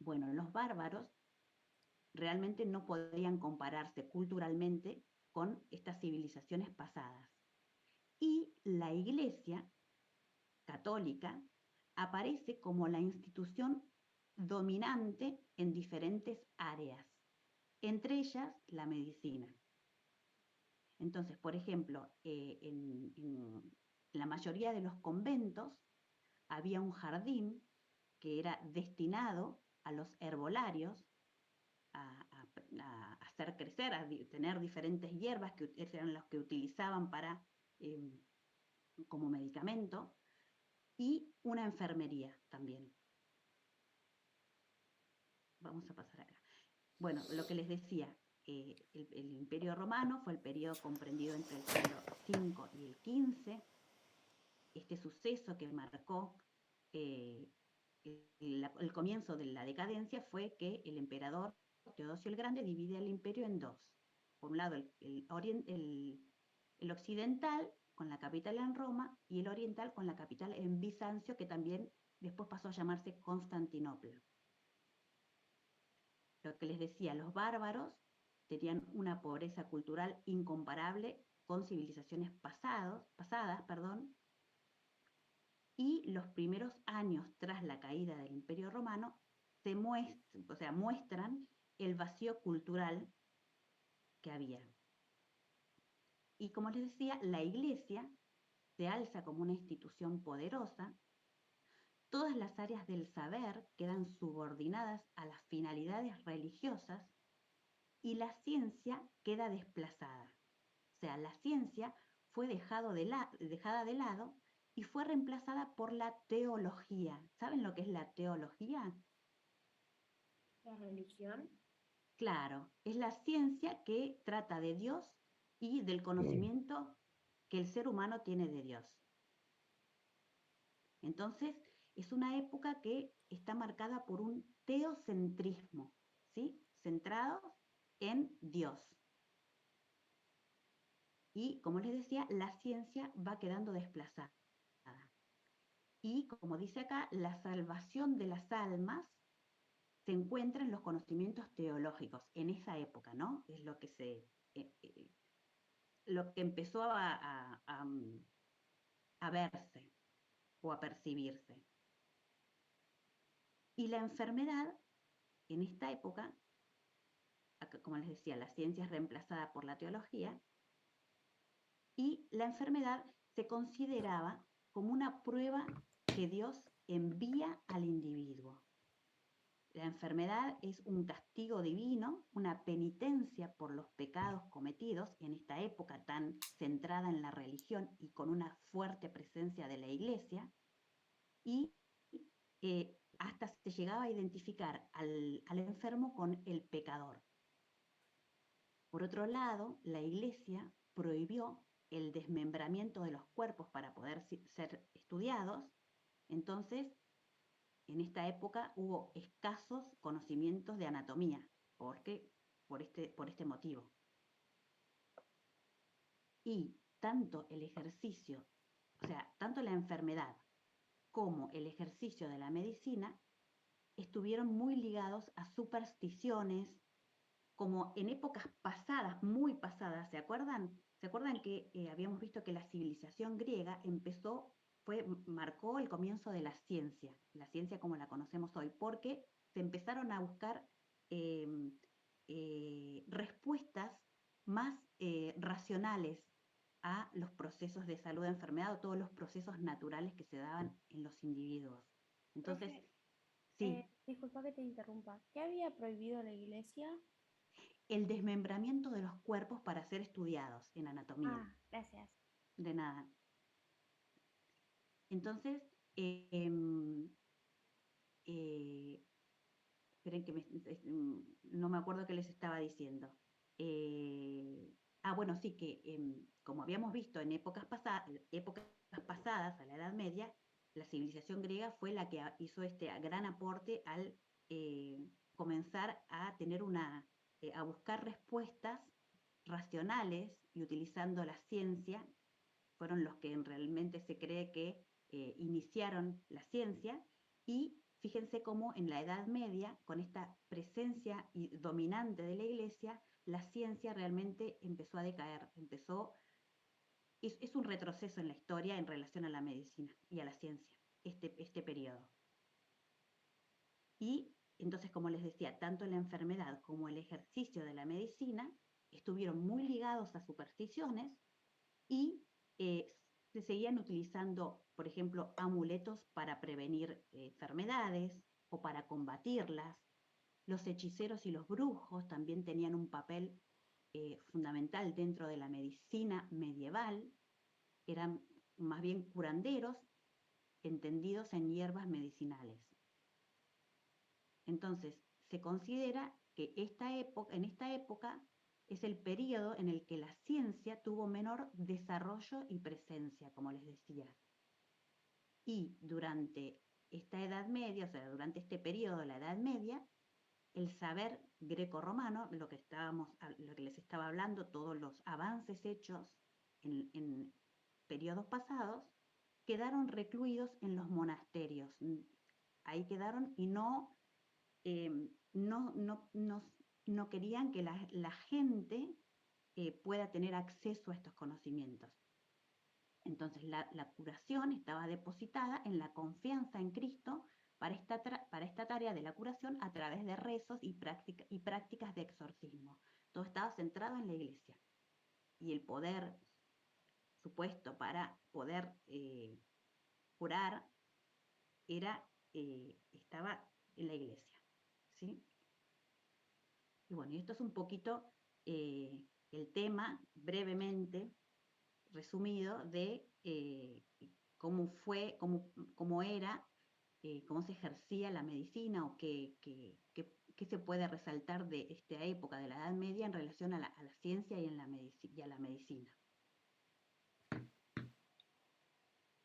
Bueno, los bárbaros realmente no podían compararse culturalmente con estas civilizaciones pasadas. Y la Iglesia católica aparece como la institución dominante en diferentes áreas, entre ellas la medicina. Entonces, por ejemplo, en la mayoría de los conventos había un jardín que era destinado a los herbolarios, a hacer crecer, tener diferentes hierbas que eran los que utilizaban como medicamento, y una enfermería también. Vamos a pasar acá. Bueno, lo que les decía, el Imperio Romano fue el periodo comprendido entre el siglo V y el XV. Este suceso que marcó el comienzo de la decadencia fue que el emperador Teodosio el Grande divide el imperio en dos. Por un lado, el occidental, con la capital en Roma, y el oriental, con la capital en Bizancio, que también después pasó a llamarse Constantinopla. Lo que les decía, los bárbaros tenían una pobreza cultural incomparable con civilizaciones pasadas, y los primeros años tras la caída del Imperio Romano muestran el vacío cultural que había. Y como les decía, la Iglesia se alza como una institución poderosa. Todas las áreas del saber quedan subordinadas a las finalidades religiosas y la ciencia queda desplazada. O sea, la ciencia fue dejada de lado y fue reemplazada por la teología. ¿Saben lo que es la teología? La religión. Claro, es la ciencia que trata de Dios y del conocimiento que el ser humano tiene de Dios. Entonces, es una época que está marcada por un teocentrismo, ¿sí? Centrado en Dios. Y, como les decía, la ciencia va quedando desplazada. Y, como dice acá, la salvación de las almas se encuentra en los conocimientos teológicos, en esa época, ¿no? Es lo que lo que empezó a verse o a percibirse. Y la enfermedad, en esta época, como les decía, la ciencia es reemplazada por la teología, y la enfermedad se consideraba como una prueba que Dios envía al individuo. La enfermedad es un castigo divino, una penitencia por los pecados cometidos en esta época tan centrada en la religión y con una fuerte presencia de la Iglesia, y hasta se llegaba a identificar al enfermo con el pecador. Por otro lado, la Iglesia prohibió el desmembramiento de los cuerpos para poder ser estudiados. Entonces, en esta época hubo escasos conocimientos de anatomía, por este motivo. Y tanto el ejercicio, tanto la enfermedad como el ejercicio de la medicina estuvieron muy ligados a supersticiones, como en épocas pasadas, muy pasadas, ¿se acuerdan? ¿Se acuerdan que habíamos visto que la civilización griega marcó el comienzo de la ciencia como la conocemos hoy, porque se empezaron a buscar eh, respuestas más racionales a los procesos de salud de enfermedad o todos los procesos naturales que se daban en los individuos. Entonces, Profe, sí, disculpa que te interrumpa. ¿Qué había prohibido la iglesia? el desmembramiento de los cuerpos para ser estudiados en anatomía. Ah, gracias. De nada. Entonces, eh, esperen que no me acuerdo qué les estaba diciendo. Bueno, sí, que como habíamos visto en épocas pasadas, a la Edad Media, la civilización griega fue la que hizo este gran aporte al comenzar a tener a buscar respuestas racionales y utilizando la ciencia. Fueron los que realmente se cree que iniciaron la ciencia, y fíjense cómo en la Edad Media, con esta presencia dominante de la Iglesia, la ciencia realmente empezó a decaer, es un retroceso en la historia en relación a la medicina y a la ciencia, este periodo. Y entonces, como les decía, tanto la enfermedad como el ejercicio de la medicina estuvieron muy ligados a supersticiones y se seguían utilizando, por ejemplo, amuletos para prevenir enfermedades o para combatirlas. Los hechiceros y los brujos también tenían un papel fundamental dentro de la medicina medieval. Eran más bien curanderos entendidos en hierbas medicinales. Entonces, se considera que en esta época es el periodo en el que la ciencia tuvo menor desarrollo y presencia, como les decía. Y durante esta Edad Media, o sea, durante este periodo de la Edad Media, el saber grecorromano, lo que les estaba hablando, todos los avances hechos en periodos pasados, quedaron recluidos en los monasterios. Ahí quedaron y no querían que la gente pueda tener acceso a estos conocimientos. Entonces la curación estaba depositada en la confianza en Cristo para esta tarea de la curación a través de rezos y prácticas de exorcismo. Todo estaba centrado en la iglesia. Y el poder supuesto para poder curar estaba en la iglesia. ¿Sí? Y bueno, y esto es un poquito el tema, brevemente resumido, de cómo era, cómo se ejercía la medicina o qué se puede resaltar de esta época de la Edad Media en relación a la ciencia y a la medicina.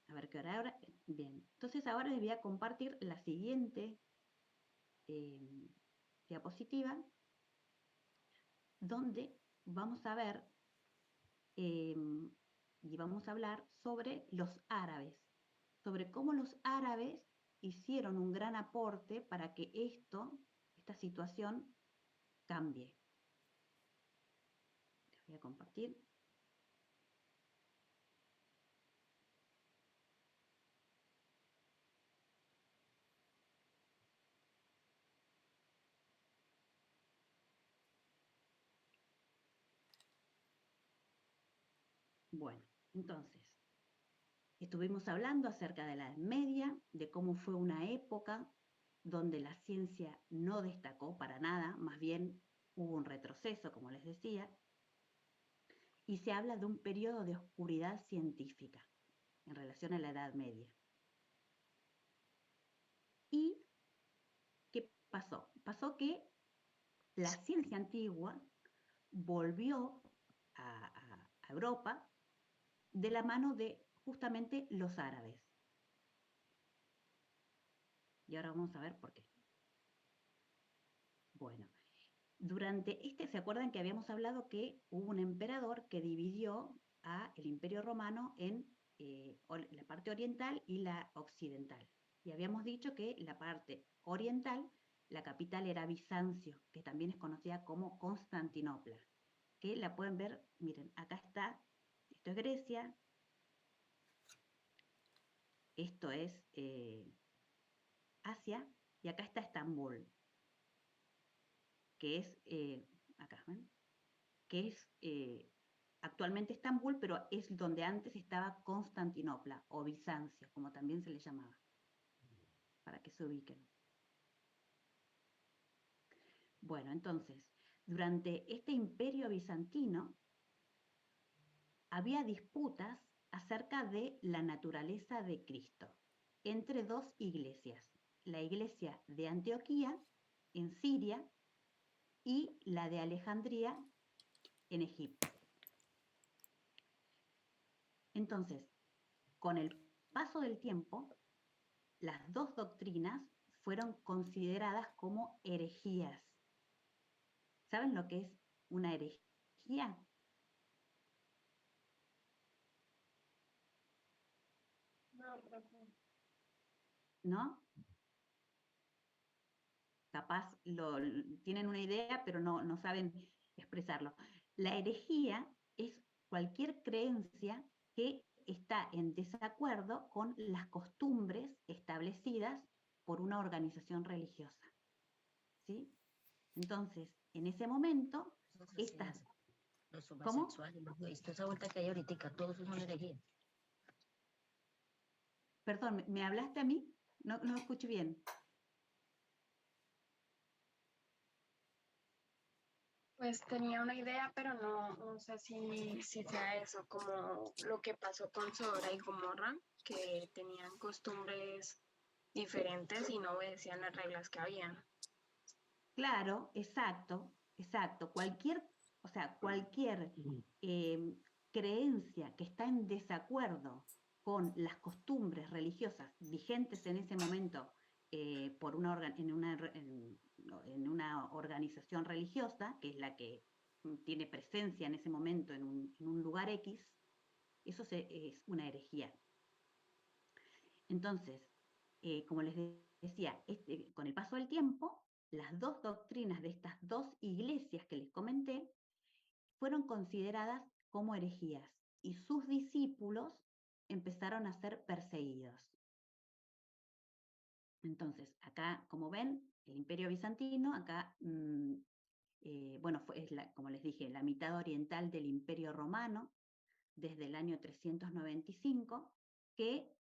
A ver qué hora ahora. Bien, entonces ahora les voy a compartir la siguiente diapositiva, donde vamos a ver y vamos a hablar sobre los árabes, sobre cómo los árabes hicieron un gran aporte para que esta situación cambie. Les voy a compartir. Bueno, entonces, estuvimos hablando acerca de la Edad Media, de cómo fue una época donde la ciencia no destacó para nada, más bien hubo un retroceso, como les decía, y se habla de un periodo de oscuridad científica en relación a la Edad Media. ¿Y qué pasó? Pasó que la ciencia antigua volvió a Europa de la mano de justamente los árabes. Y ahora vamos a ver por qué. Bueno, ¿se acuerdan que habíamos hablado que hubo un emperador que dividió el Imperio Romano en la parte oriental y la occidental? Y habíamos dicho que la parte oriental, la capital era Bizancio, que también es conocida como Constantinopla, que la pueden ver, miren, acá está, esto es Grecia, esto es Asia, y acá está Estambul, que es, acá, ¿ven? Que es actualmente Estambul, pero es donde antes estaba Constantinopla, o Bizancio, como también se le llamaba, para que se ubiquen. Bueno, entonces, durante este imperio bizantino, había disputas acerca de la naturaleza de Cristo entre dos iglesias, la iglesia de Antioquía, en Siria, y la de Alejandría, en Egipto. Entonces, con el paso del tiempo, las dos doctrinas fueron consideradas como herejías. ¿Saben lo que es una herejía? No, profe. ¿No? capaz tienen una idea, pero no saben expresarlo. La herejía es cualquier creencia que está en desacuerdo con las costumbres establecidas por una organización religiosa. ¿Sí? Entonces, en ese momento, estas... Los ¿Cómo? homosexuales, los gays, toda esa vuelta que hay ahorita, todos son herejías. Perdón, ¿me hablaste a mí? No escuché bien. Pues tenía una idea, pero no sé si sea eso, como lo que pasó con Sodoma y Gomorra, que tenían costumbres diferentes y no obedecían las reglas que habían. Claro, exacto. Cualquier creencia que está en desacuerdo con las costumbres religiosas vigentes en ese momento por en una organización religiosa, que es la que tiene presencia en ese momento en un lugar X, eso es una herejía. Entonces, como les decía, con el paso del tiempo, las dos doctrinas de estas dos iglesias que les comenté fueron consideradas como herejías y sus discípulos empezaron a ser perseguidos. Entonces, acá, como ven, el Imperio Bizantino, acá, como les dije, la mitad oriental del Imperio Romano, desde el año 395, que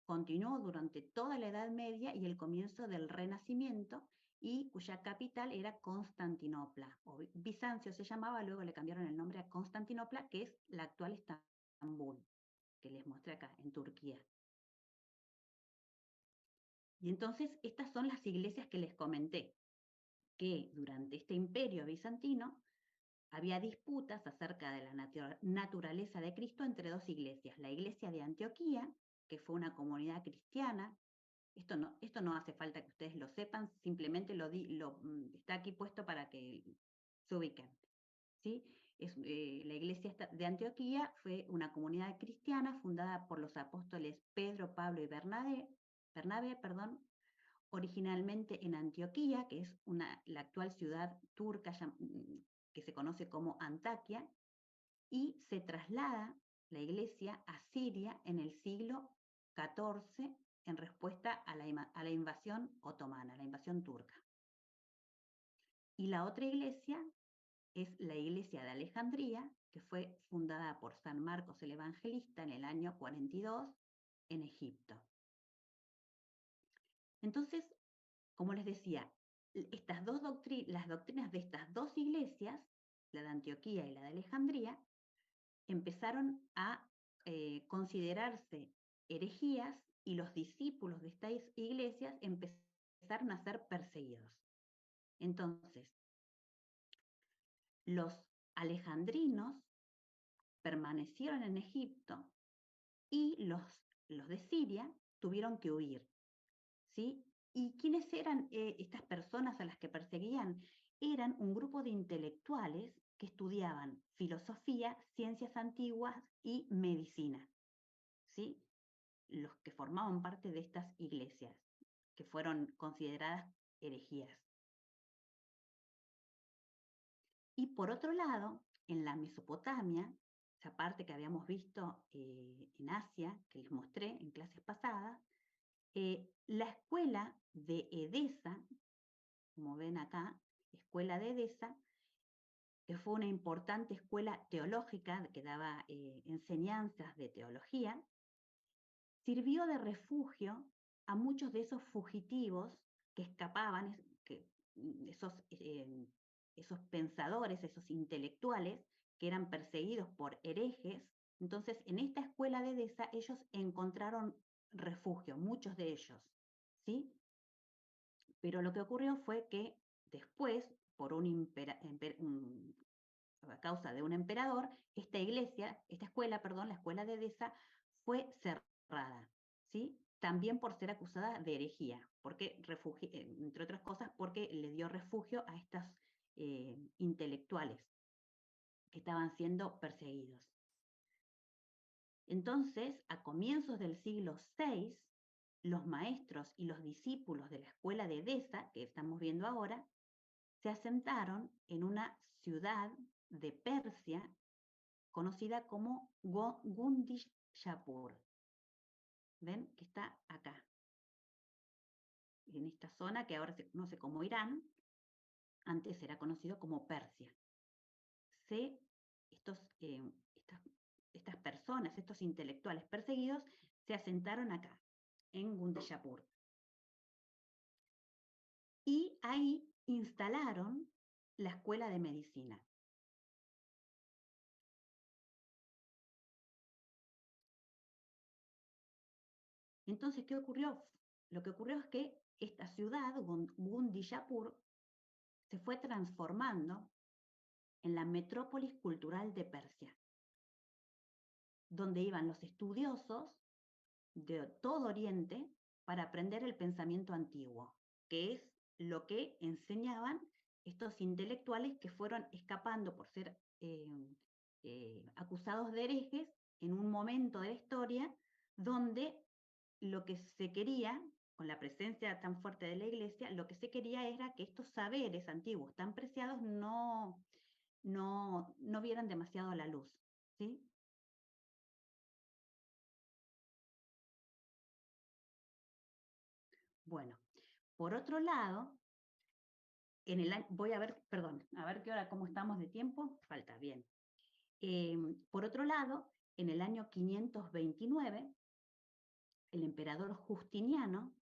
continuó durante toda la Edad Media y el comienzo del Renacimiento, y cuya capital era Constantinopla, o Bizancio se llamaba, luego le cambiaron el nombre a Constantinopla, que es la actual Estambul, que les mostré acá, en Turquía. Y entonces estas son las iglesias que les comenté, que durante este imperio bizantino había disputas acerca de la naturaleza de Cristo entre dos iglesias. La iglesia de Antioquía, que fue una comunidad cristiana. Esto no hace falta que ustedes lo sepan, simplemente está aquí puesto para que se ubiquen. ¿Sí? La iglesia de Antioquía fue una comunidad cristiana fundada por los apóstoles Pedro, Pablo y Bernabé, originalmente en Antioquía, que es la actual ciudad turca que se conoce como Antaquia, y se traslada la iglesia a Siria en el siglo XIV en respuesta a la invasión otomana, la invasión turca. Y la otra iglesia es la iglesia de Alejandría, que fue fundada por San Marcos el Evangelista en el año 42 en Egipto. Entonces, como les decía, las doctrinas de estas dos iglesias, la de Antioquía y la de Alejandría, empezaron a considerarse herejías y los discípulos de estas iglesias empezaron a ser perseguidos. Entonces, los alejandrinos permanecieron en Egipto y los de Siria tuvieron que huir. ¿Sí? ¿Y quiénes eran estas personas a las que perseguían? Eran un grupo de intelectuales que estudiaban filosofía, ciencias antiguas y medicina. ¿Sí? Los que formaban parte de estas iglesias, que fueron consideradas herejías. Y por otro lado, en la Mesopotamia, esa parte que habíamos visto en Asia, que les mostré en clases pasadas, la escuela de Edesa, como ven acá, escuela de Edesa, que fue una importante escuela teológica que daba enseñanzas de teología, sirvió de refugio a muchos de esos fugitivos que escapaban, esos pensadores, esos intelectuales que eran perseguidos por herejes. Entonces, en esta escuela de Edesa, ellos encontraron refugio, muchos de ellos, ¿sí? Pero lo que ocurrió fue que después, a causa de un emperador, esta escuela, la escuela de Edesa, fue cerrada, ¿sí? También por ser acusada de herejía, porque entre otras cosas, porque le dio refugio a estos intelectuales que estaban siendo perseguidos. Entonces, a comienzos del siglo VI, los maestros y los discípulos de la escuela de Edesa, que estamos viendo ahora, se asentaron en una ciudad de Persia conocida como Gundishapur. ¿Ven? Que está acá, en esta zona que ahora se conoce como Irán, antes era conocido como Persia. Estas personas, estos intelectuales perseguidos, se asentaron acá, en Gundishapur. Y ahí instalaron la escuela de medicina. Entonces, ¿qué ocurrió? Lo que ocurrió es que esta ciudad, Gundishapur, se fue transformando en la metrópolis cultural de Persia, donde iban los estudiosos de todo Oriente para aprender el pensamiento antiguo, que es lo que enseñaban estos intelectuales que fueron escapando por ser acusados de herejes en un momento de la historia donde lo que se quería, con la presencia tan fuerte de la Iglesia, lo que se quería era que estos saberes antiguos tan preciados no vieran demasiado la luz, ¿sí? Bueno, por otro lado, voy a ver, perdón, a ver qué hora, cómo estamos de tiempo, falta, bien. Por otro lado, en el año 529, el emperador Justiniano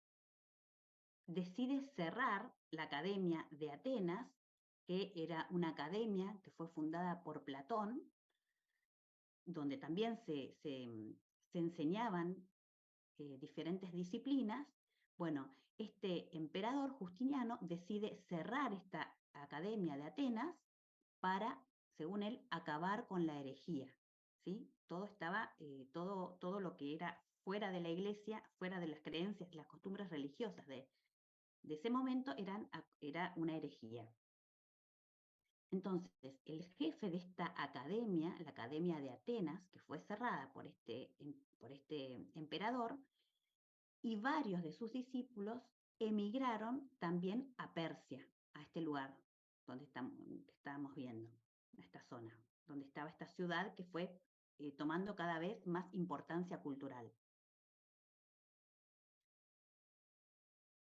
decide cerrar la Academia de Atenas, que era una academia que fue fundada por Platón, donde también se enseñaban diferentes disciplinas. Bueno, este emperador Justiniano decide cerrar esta Academia de Atenas para, según él, acabar con la herejía, ¿sí? Todo estaba, todo lo que era fuera de la iglesia, fuera de las creencias, las costumbres religiosas de ese momento era una herejía. Entonces, el jefe de esta academia, la Academia de Atenas, que fue cerrada por este emperador, y varios de sus discípulos emigraron también a Persia, a este lugar donde estábamos viendo, a esta zona, donde estaba esta ciudad que fue tomando cada vez más importancia cultural.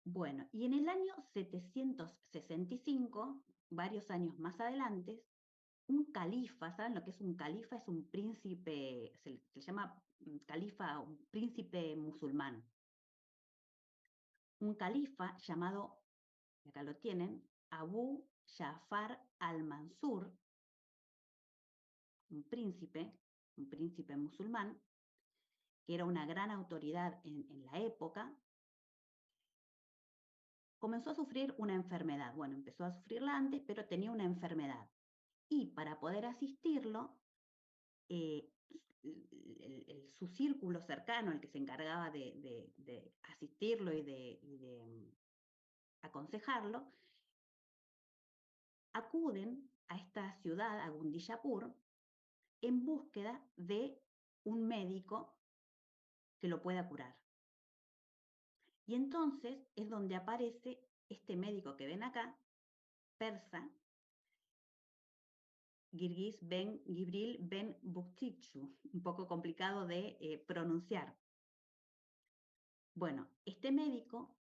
Bueno, y en el año 765, varios años más adelante, un califa, ¿saben lo que es un califa? Es un príncipe, se llama califa, un príncipe musulmán. Un califa llamado, acá lo tienen, Abu Ja'far al-Mansur, un príncipe musulmán, que era una gran autoridad en la época, comenzó a sufrir una enfermedad. Bueno, empezó a sufrirla antes, pero tenía una enfermedad. Y para poder asistirlo, su círculo cercano, el que se encargaba de asistirlo y de aconsejarlo, acuden a esta ciudad, a Gundishapur, en búsqueda de un médico que lo pueda curar. Y entonces es donde aparece este médico que ven acá, persa, Girgis ben Gibril ben Buktichu, un poco complicado de pronunciar. Bueno, este médico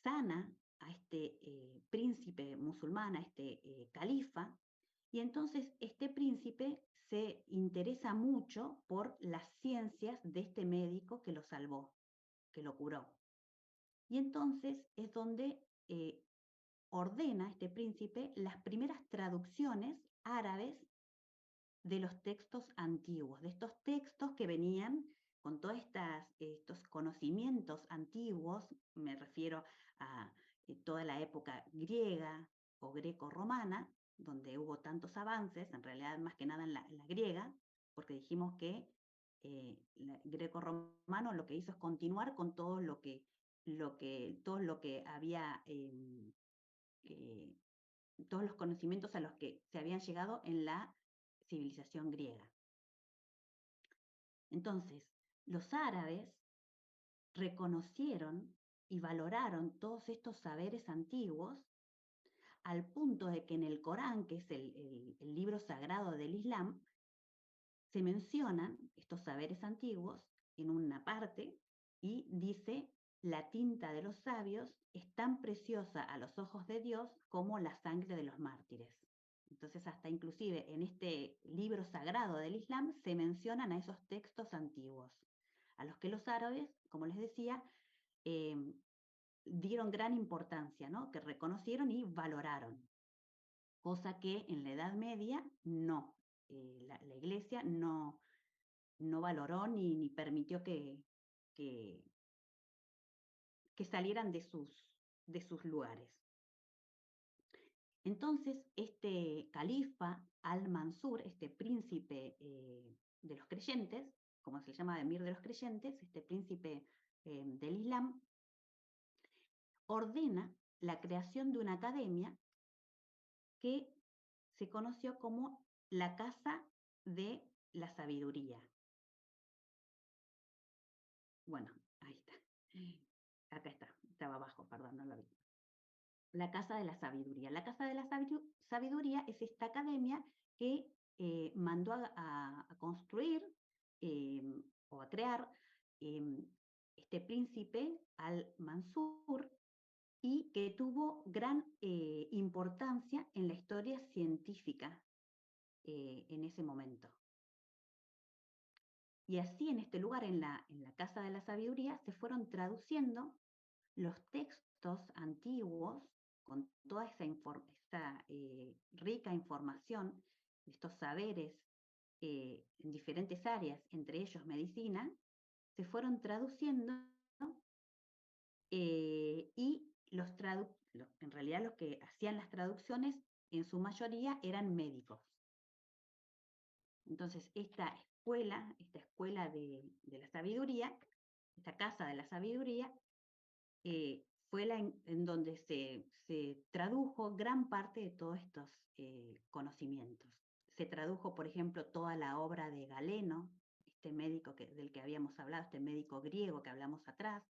sana a este príncipe musulmán, a este califa, y entonces este príncipe se interesa mucho por las ciencias de este médico que lo salvó, que lo curó. Y entonces es donde ordena este príncipe las primeras traducciones árabes de los textos antiguos, de estos textos que venían con todos estos conocimientos antiguos, me refiero a toda la época griega o greco-romana, donde hubo tantos avances, en realidad más que nada en la griega, porque dijimos que el greco-romano lo que hizo es continuar con todo lo que había, todos los conocimientos a los que se habían llegado en la civilización griega. Entonces, los árabes reconocieron y valoraron todos estos saberes antiguos al punto de que en el Corán, que es el libro sagrado del Islam, se mencionan estos saberes antiguos en una parte y dice: la tinta de los sabios es tan preciosa a los ojos de Dios como la sangre de los mártires. Entonces, hasta inclusive en este libro sagrado del Islam se mencionan a esos textos antiguos, a los que los árabes, como les decía, dieron gran importancia, ¿no? Que reconocieron y valoraron, cosa que en la Edad Media no. La Iglesia no valoró ni permitió que salieran de sus lugares. Entonces, este califa al-Mansur, este príncipe de los creyentes, como se le llama emir de los creyentes, este príncipe del Islam, ordena la creación de una academia que se conoció como la Casa de la Sabiduría. Bueno, ahí está. Acá está, estaba abajo, perdón, no lo vi. La Casa de la Sabiduría. La Casa de la Sabiduría es esta academia que mandó a construir o a crear este príncipe al-Mansur, y que tuvo gran importancia en la historia científica en ese momento. Y así, en este lugar, en la Casa de la Sabiduría, se fueron traduciendo los textos antiguos con toda esa rica información, estos saberes en diferentes áreas, entre ellos medicina, se fueron traduciendo y en realidad los que hacían las traducciones en su mayoría eran médicos. Entonces, esta escuela de la sabiduría, esta Casa de la Sabiduría, fue en donde se tradujo gran parte de todos estos conocimientos. Se tradujo, por ejemplo, toda la obra de Galeno, este médico del que habíamos hablado, este médico griego que hablamos atrás.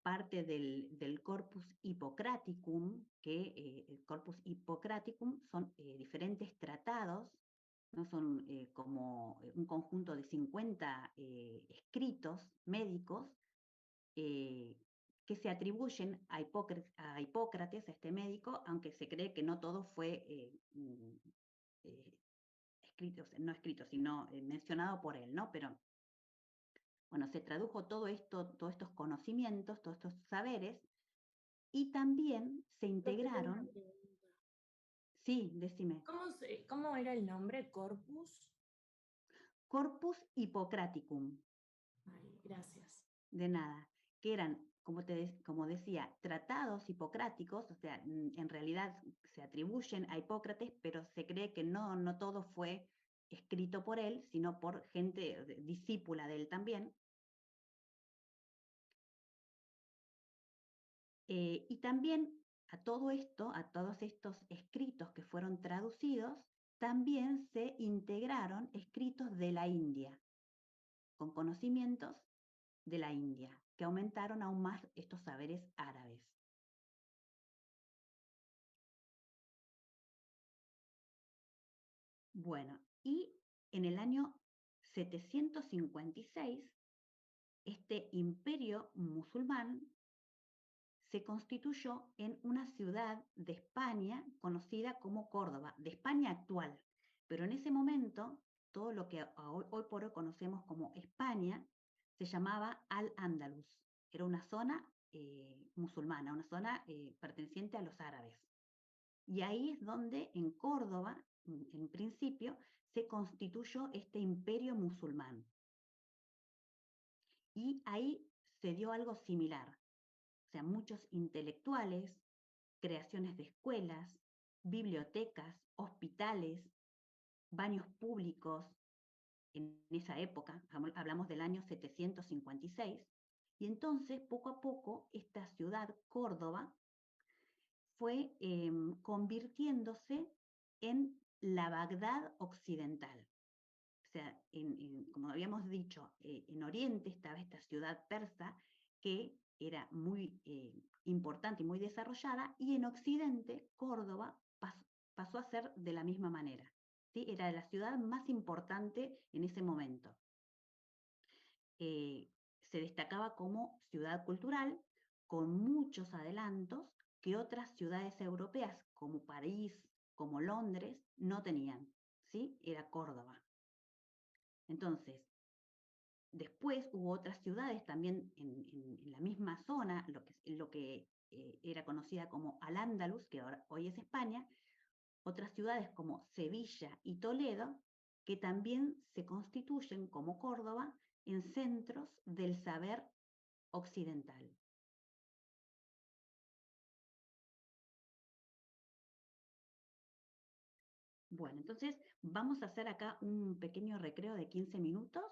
Parte del Corpus Hippocraticum, que el Corpus Hippocraticum son diferentes tratados, ¿no? Son como un conjunto de 50 escritos médicos que se atribuyen a Hipócrates, a este médico, aunque se cree que no todo fue escrito, no escrito, sino mencionado por él, ¿no? Pero bueno, se tradujo todos estos conocimientos, todos estos saberes, y también se integraron. Sí, decime. ¿Cómo era el nombre? ¿Corpus? Corpus Hippocraticum. Ay, gracias. De nada. Que eran, como decía, tratados hipocráticos, o sea, en realidad se atribuyen a Hipócrates, pero se cree que no todo fue escrito por él, sino por gente discípula de él también. Y también a todo esto, a todos estos escritos que fueron traducidos, también se integraron escritos de la India, con conocimientos de la India, que aumentaron aún más estos saberes árabes. Bueno, y en el año 756, este imperio musulmán se constituyó en una ciudad de España conocida como Córdoba, de España actual. Pero en ese momento, todo lo que hoy por hoy conocemos como España se llamaba Al-Ándalus. Era una zona musulmana, una zona perteneciente a los árabes. Y ahí es donde en Córdoba, en principio, se constituyó este imperio musulmán. Y ahí se dio algo similar. O sea, muchos intelectuales, creaciones de escuelas, bibliotecas, hospitales, baños públicos, en esa época, hablamos del año 756, y entonces poco a poco esta ciudad, Córdoba, fue convirtiéndose en la Bagdad occidental. sea, como habíamos dicho, en Oriente estaba esta ciudad persa que era muy importante y muy desarrollada, y en Occidente, Córdoba pasó a ser de la misma manera. ¿Sí? Era la ciudad más importante en ese momento. Se destacaba como ciudad cultural, con muchos adelantos que otras ciudades europeas, como París, como Londres, no tenían. ¿Sí? Era Córdoba. Entonces, después hubo otras ciudades también en la misma zona, lo que era conocida como Al-Ándalus, que hoy es España, otras ciudades como Sevilla y Toledo, que también se constituyen como Córdoba en centros del saber occidental. Bueno, entonces vamos a hacer acá un pequeño recreo de 15 minutos,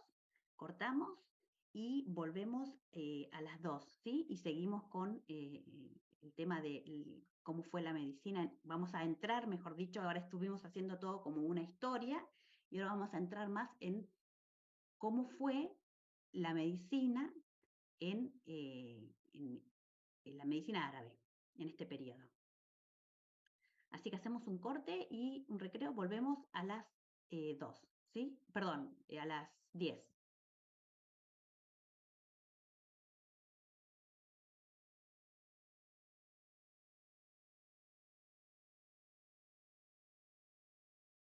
cortamos y volvemos a las 2, ¿sí? Y seguimos con el tema de cómo fue la medicina. Vamos a entrar, mejor dicho, ahora estuvimos haciendo todo como una historia y ahora vamos a entrar más en cómo fue la medicina en la medicina árabe en este periodo. Así que hacemos un corte y un recreo, volvemos a las 2, ¿sí? Perdón, a las 10.